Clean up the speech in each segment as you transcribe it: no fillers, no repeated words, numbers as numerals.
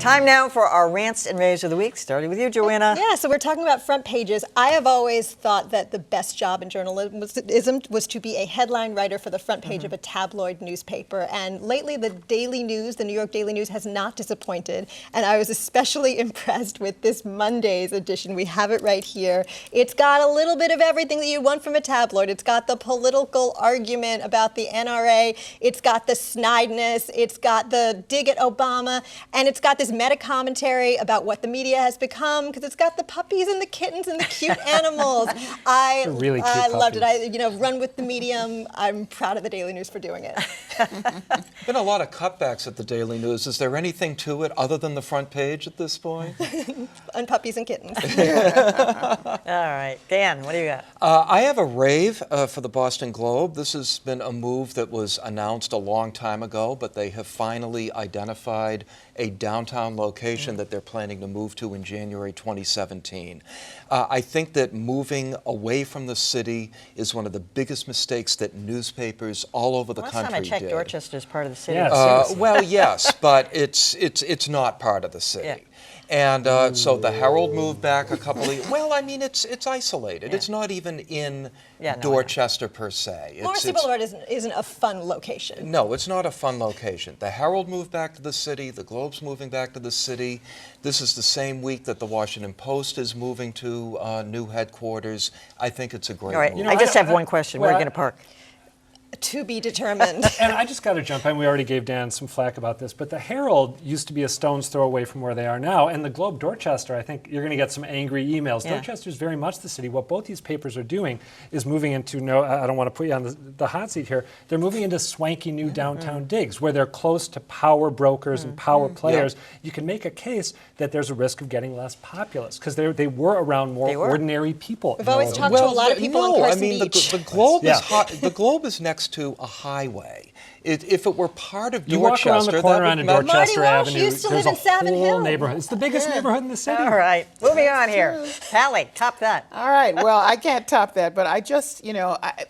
Time now for our Rants and Raves of the Week, starting with you, Joanna. Yeah, so we're talking about front pages. I have always thought that the best job in journalism was to be a headline writer for the front page of a tabloid newspaper. And lately, the Daily News, the New York Daily News, has not disappointed. And I was especially impressed with this Monday's edition. We have it right here. It's got a little bit of everything that you want from a tabloid. It's got the political argument about the NRA. It's got the snideness. It's got the dig at Obama. And it's got this meta commentary about what the media has become, because it's got the puppies and the kittens and the cute animals. I loved it. Run with the medium. I'm proud of the Daily News for doing it. Been a lot of cutbacks at the Daily News. Is there anything to it other than the front page at this point? And puppies and kittens. All right. Dan, what do you got? I have a rave for the Boston Globe. This has been a move that was announced a long time ago, but they have finally identified a downtown location that they're planning to move to in January 2017. I think that moving away from the city is one of the biggest mistakes that newspapers all over the country did. Last time I checked, Dorchester's part of the city. Well, yes, but it's not part of the city. Yeah. And so the Herald moved back a couple of. Well, I mean, it's isolated. Yeah. It's not even in Yeah, no, Dorchester per se. Morrissey Boulevard isn't a fun location. No, it's not a fun location. The Herald moved back to the city. The Globe's moving back to the city. This is the same week that the Washington Post is moving to new headquarters. I think it's a great All right. move. I just have one question. Where are you going to park? To be determined. And I just got to jump in. We already gave Dan some flack about this, but the Herald used to be a stone's throw away from where they are now. And the Globe, Dorchester, I think you're going to get some angry emails. Yeah. Dorchester is very much the city. What both these papers are doing is moving into, I don't want to put you on the hot seat here, they're moving into swanky new downtown digs where they're close to power brokers and power players. Yeah. You can make a case that there's a risk of getting less populous because they were around more ordinary people. We've always talked to a lot of people on Carson Beach. The Globe is the Globe is next to a highway. If it were part of you Dorchester, walk around the corner onto Dorchester Avenue, used to there's live in a Savin whole Hill. neighborhood. It's the biggest neighborhood in the city. All right. Moving on here. Hallie, top that. All right. Well, I can't top that, but I just, I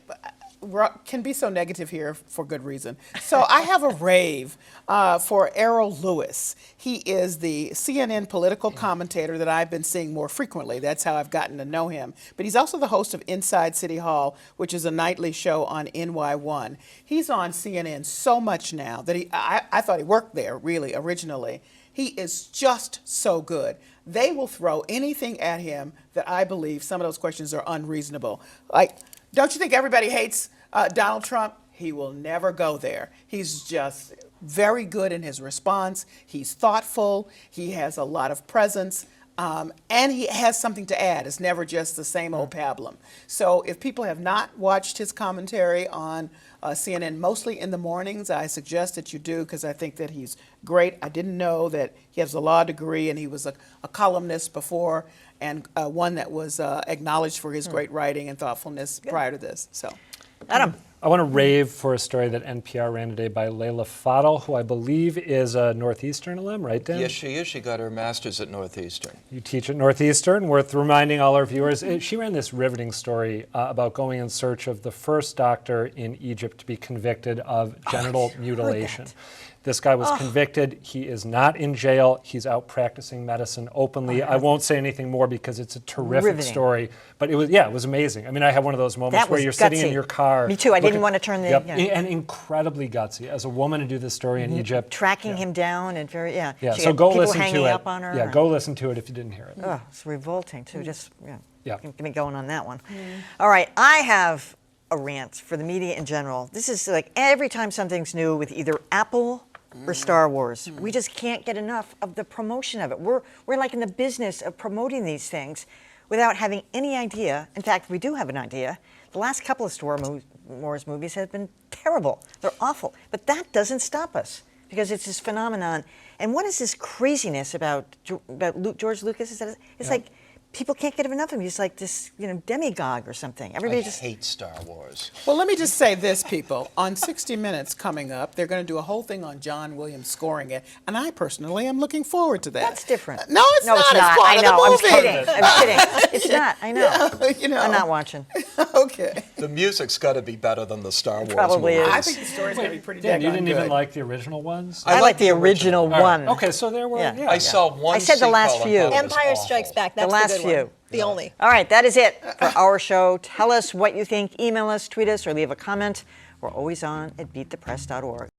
can be so negative here for good reason. So I have a rave for Errol Lewis. He is the CNN political commentator that I've been seeing more frequently. That's how I've gotten to know him. But he's also the host of Inside City Hall, which is a nightly show on NY1. He's on CNN so much now that I thought he worked there, really, originally. He is just so good. They will throw anything at him that I believe some of those questions are unreasonable. Like, don't you think everybody hates Donald Trump? He will never go there. He's just very good in his response. He's thoughtful. He has a lot of presence. And he has something to add. It's never just the same old pablum. So if people have not watched his commentary on CNN, mostly in the mornings, I suggest that you do because I think that he's great. I didn't know that he has a law degree and he was a columnist before and one that was acknowledged for his great writing and thoughtfulness prior to this. So, Adam. I want to rave for a story that NPR ran today by Layla Fadel, who I believe is a Northeastern alum, right, Dan? Yes, she is. She got her master's at Northeastern. You teach at Northeastern. Worth reminding all our viewers. She ran this riveting story about going in search of the first doctor in Egypt to be convicted of genital mutilation. This guy was convicted. He is not in jail. He's out practicing medicine openly. I won't say anything more because it's a terrific story. But it was amazing. I mean, I had one of those moments where you're sitting in your car. Me too. I didn't want to turn the. Yep. And incredibly gutsy as a woman to do this story in Egypt. Tracking him down and Yeah. So go listen to it. Up on her Yeah. Go listen to it if you didn't hear it. Oh, it's revolting too. Just get me going on that one. Mm. All right, I have a rant for the media in general. This is like every time something's new with either Apple or Star Wars. We just can't get enough of the promotion of it. We're like in the business of promoting these things without having any idea. In fact, we do have an idea. The last couple of Star Wars movies have been terrible. They're awful. But that doesn't stop us because it's this phenomenon. And what is this craziness about George Lucas? It's like people can't get enough of him. He's like this, demagogue or something. Everybody I hate Star Wars. Well, let me just say this, people. On 60 Minutes coming up, they're going to do a whole thing on John Williams scoring it, and I personally am looking forward to that. That's different. No, it's not. It's not. Part I know. Of the movie. I'm kidding. It's not. I know. Yeah, I'm not watching. Okay. The music's got to be better than the Star Wars probably movies. I think the story's going to be pretty Dan, you daggone didn't good. even like the original ones? I like the original All right. one. Okay, so there were. Yeah. Yeah. I saw one I said the sequel last and few. thought it was Empire awful. Strikes Back. That's last the good one. few. The only. All right, that is it for our show. Tell us what you think. Email us, tweet us, or leave a comment. We're always on at beatthepress.org.